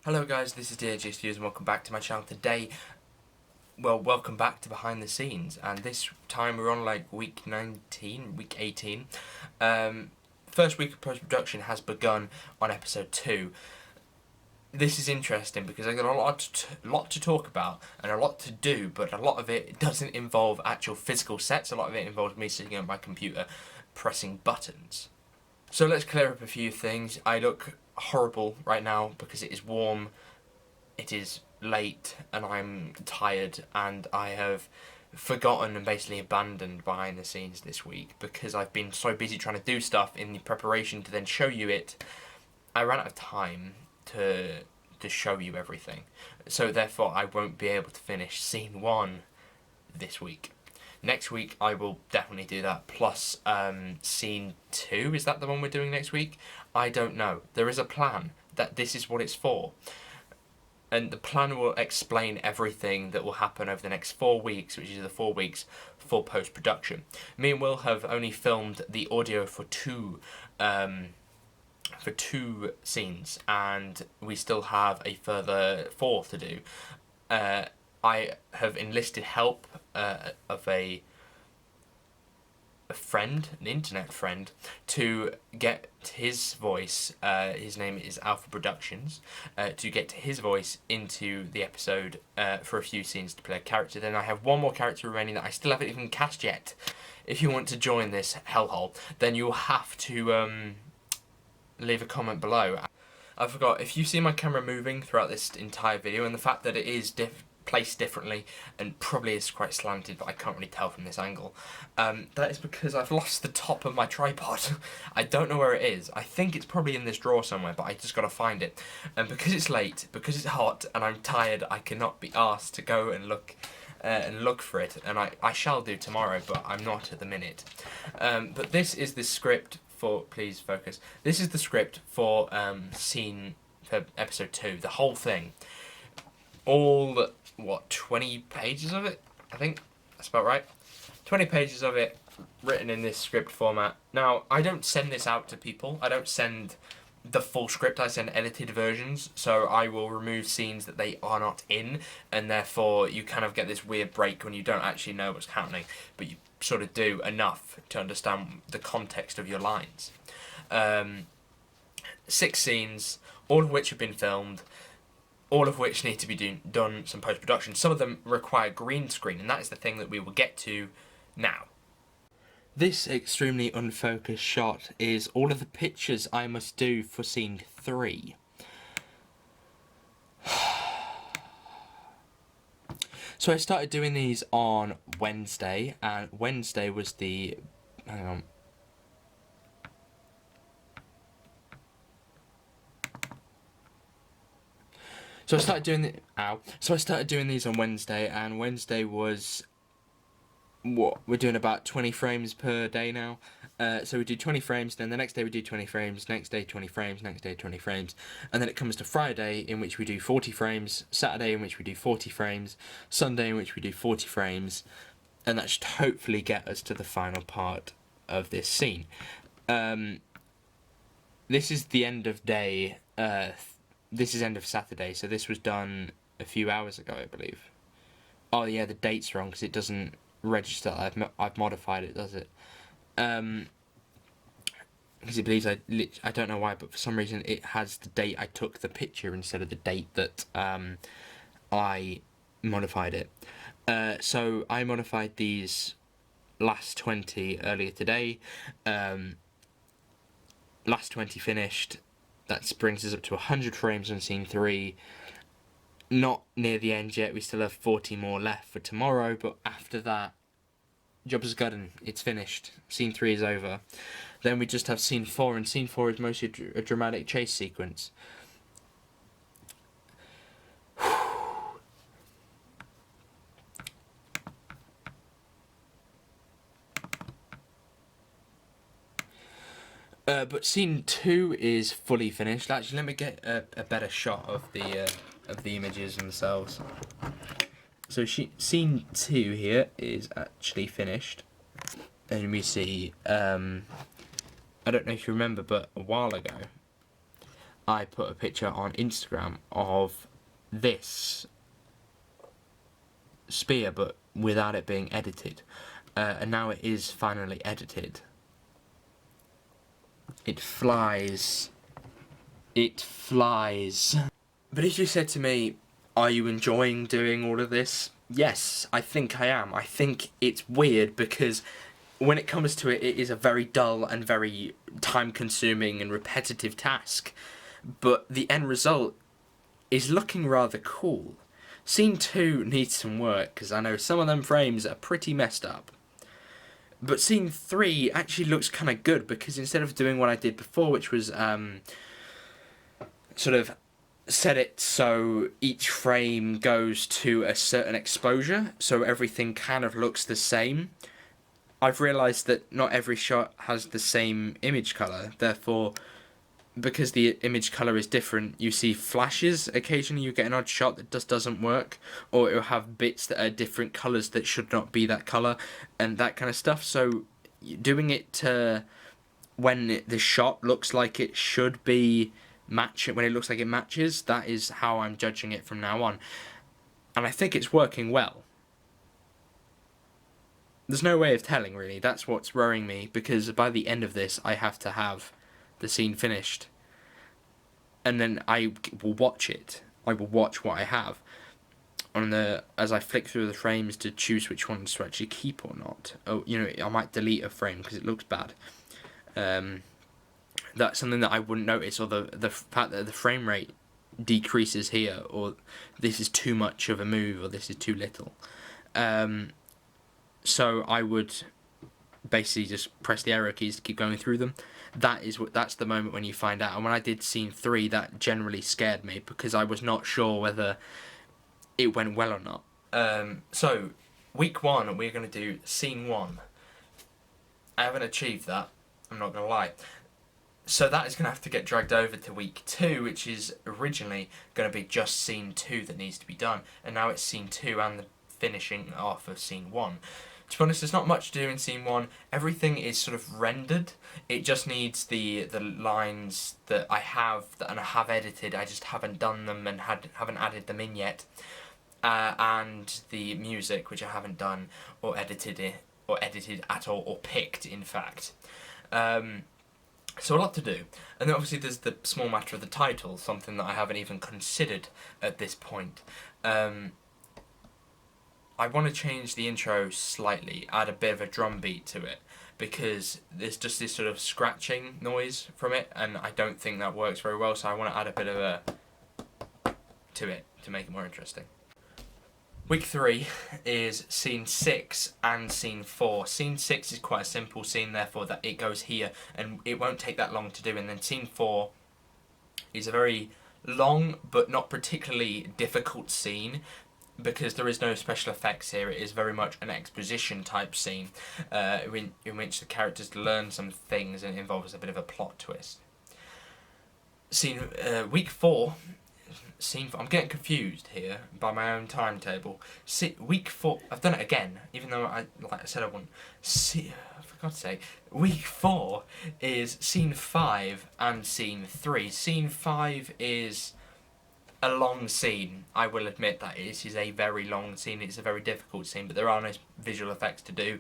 Hello guys, this is DAJ Studios and welcome back to my channel today. Well, welcome back to Behind the Scenes, and this time we're on like week 18. First week of post-production has begun on episode 2. This is interesting because I've got a lot to talk about and a lot to do, but a lot of it doesn't involve actual physical sets. A lot of it involves me sitting at my computer pressing buttons. So let's clear up a few things. I look horrible right now because it is warm, it is late, and I'm tired, and I have forgotten and basically abandoned Behind the Scenes this week because I've been so busy trying to do stuff in the preparation to then show you it. I ran out of time to show you everything, so therefore I won't be able to finish scene 1 this week. Next week I will definitely do that, plus scene 2, is that the one we're doing next week? I don't know. There is a plan that this is what it's for. And the plan will explain everything that will happen over the next 4 weeks, which is the 4 weeks for post-production. Me and Will have only filmed the audio for two scenes, and we still have a further 4 to do. I have enlisted help of a friend, an internet friend, to get his voice, his name is Alpha Productions, to get his voice into the episode for a few scenes to play a character. Then I have one more character remaining that I still haven't even cast yet. If you want to join this hellhole, then you'll have to leave a comment below. I forgot, if you see my camera moving throughout this entire video, and the fact that it is placed differently and probably is quite slanted, but I can't really tell from this angle, that is because I've lost the top of my tripod. I don't know where it is. I think it's probably in this drawer somewhere, but I just gotta find it. And because it's late, because it's hot, and I'm tired, I cannot be asked to go and look for it, and I shall do tomorrow, but I'm not at the minute. But this is the script for, please focus, this is the script for for episode 2, the whole thing. All, 20 pages of it? I think that's about right. 20 pages of it written in this script format. Now, I don't send this out to people. I don't send the full script. I send edited versions, so I will remove scenes that they are not in, and therefore you kind of get this weird break when you don't actually know what's happening, but you sort of do enough to understand the context of your lines. 6 scenes, all of which have been filmed, all of which need to be done some post-production. Some of them require green screen, and that is the thing that we will get to now. This extremely unfocused shot is all of the pictures I must do for scene 3. So I started doing these on Wednesday, and Wednesday was the... hang on. So I started doing these on Wednesday, and Wednesday was... what? We're doing about 20 frames per day now. So we do 20 frames, then the next day we do 20 frames, next day 20 frames, next day 20 frames. And then it comes to Friday, in which we do 40 frames, Saturday in which we do 40 frames, Sunday in which we do 40 frames. And that should hopefully get us to the final part of this scene. This is the end of day... this is end of Saturday, so this was done a few hours ago, I believe. Oh yeah, the date's wrong, because it doesn't register. I've modified it, does it? Because it believes I don't know why, but for some reason it has the date I took the picture instead of the date that I modified it. So I modified these last 20 earlier today. Last 20 finished. That brings us up to 100 frames on scene 3. Not near the end yet, we still have 40 more left for tomorrow, but after that, job's done, it's finished. Scene 3 is over. Then we just have scene 4, and scene 4 is mostly a dramatic chase sequence. But scene 2 is fully finished. Actually, let me get a better shot of the images themselves. So scene 2 here is actually finished, and we see I don't know if you remember, but a while ago I put a picture on Instagram of this spear, but without it being edited. And now it is finally edited. It flies. It flies. But if you said to me, are you enjoying doing all of this? Yes, I think I am. I think it's weird because when it comes to it, it is a very dull and very time-consuming and repetitive task. But the end result is looking rather cool. Scene 2 needs some work, because I know some of them frames are pretty messed up. But scene 3 actually looks kind of good, because instead of doing what I did before, which was sort of set it so each frame goes to a certain exposure, so everything kind of looks the same, I've realised that not every shot has the same image colour. Therefore, because the image colour is different, you see flashes. Occasionally you get an odd shot that just doesn't work, or it'll have bits that are different colours that should not be that colour, and that kind of stuff. So doing it to when the shot looks like it should be when it looks like it matches, that is how I'm judging it from now on. And I think it's working well. There's no way of telling, really. That's what's worrying me, because by the end of this, I have to have the scene finished. And then I will watch it. I will watch what I have as I flick through the frames to choose which ones to actually keep or not. Oh, I might delete a frame because it looks bad. That's something that I wouldn't notice, or the fact that the frame rate decreases here, or this is too much of a move, or this is too little. So I would basically just press the arrow keys to keep going through them. That's the moment when you find out. And when I did scene 3, that generally scared me, because I was not sure whether it went well or not. So week 1, we're going to do scene 1. I haven't achieved that, I'm not going to lie. So that is going to have to get dragged over to week 2, which is originally going to be just scene 2 that needs to be done. And now it's scene 2 and the finishing off of scene 1. To be honest, there's not much to do in scene 1. Everything is sort of rendered. It just needs the lines that I have and I have edited. I just haven't done them and haven't added them in yet. And the music, which I haven't done or edited at all, or picked, in fact. So a lot to do. And then obviously there's the small matter of the title, something that I haven't even considered at this point. I want to change the intro slightly, add a bit of a drum beat to it, because there's just this sort of scratching noise from it, and I don't think that works very well, so I want to add a bit of a to it to make it more interesting. Week 3 is scene 6 and scene 4. Scene 6 is quite a simple scene, therefore that it goes here, and it won't take that long to do, and then scene 4 is a very long but not particularly difficult scene, because there is no special effects here. It is very much an exposition type scene in which the characters learn some things, and it involves a bit of a plot twist. Week 4, I'm getting confused here by my own timetable. Week 4, I've done it again, even though I said I wouldn't. For God's sake, week 4 is scene 5 and scene 3. Scene 5 is a long scene. I will admit that it is a very long scene. It's a very difficult scene, but there are no visual effects to do,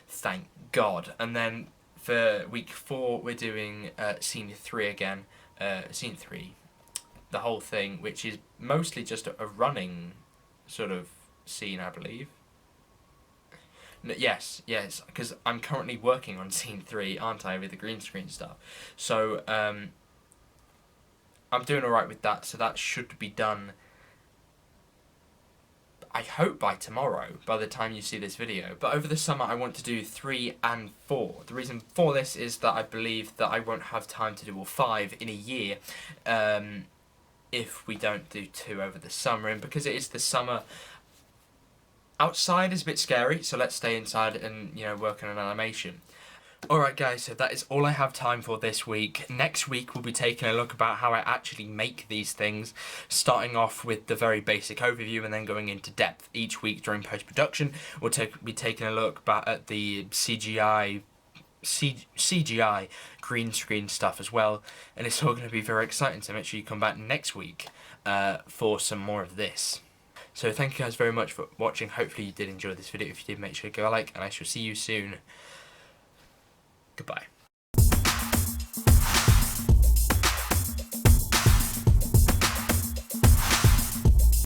thank God. And then for week 4, we're doing scene 3 again. Scene 3, the whole thing, which is mostly just a running sort of scene, I believe. Yes, because I'm currently working on scene 3, aren't I, with the green screen stuff. So, I'm doing alright with that, so that should be done, I hope, by tomorrow, by the time you see this video. But over the summer I want to do 3 and 4. The reason for this is that I believe that I won't have time to do all 5 in a year if we don't do 2 over the summer. And because it is the summer, outside is a bit scary, so let's stay inside and work on an animation. Alright guys, so that is all I have time for this week. Next week we'll be taking a look about how I actually make these things, starting off with the very basic overview and then going into depth. Each week during post-production we'll be taking a look at the CGI CGI green screen stuff as well, and it's all going to be very exciting, so make sure you come back next week for some more of this. So thank you guys very much for watching. Hopefully you did enjoy this video. If you did, make sure to go like, and I shall see you soon. Goodbye.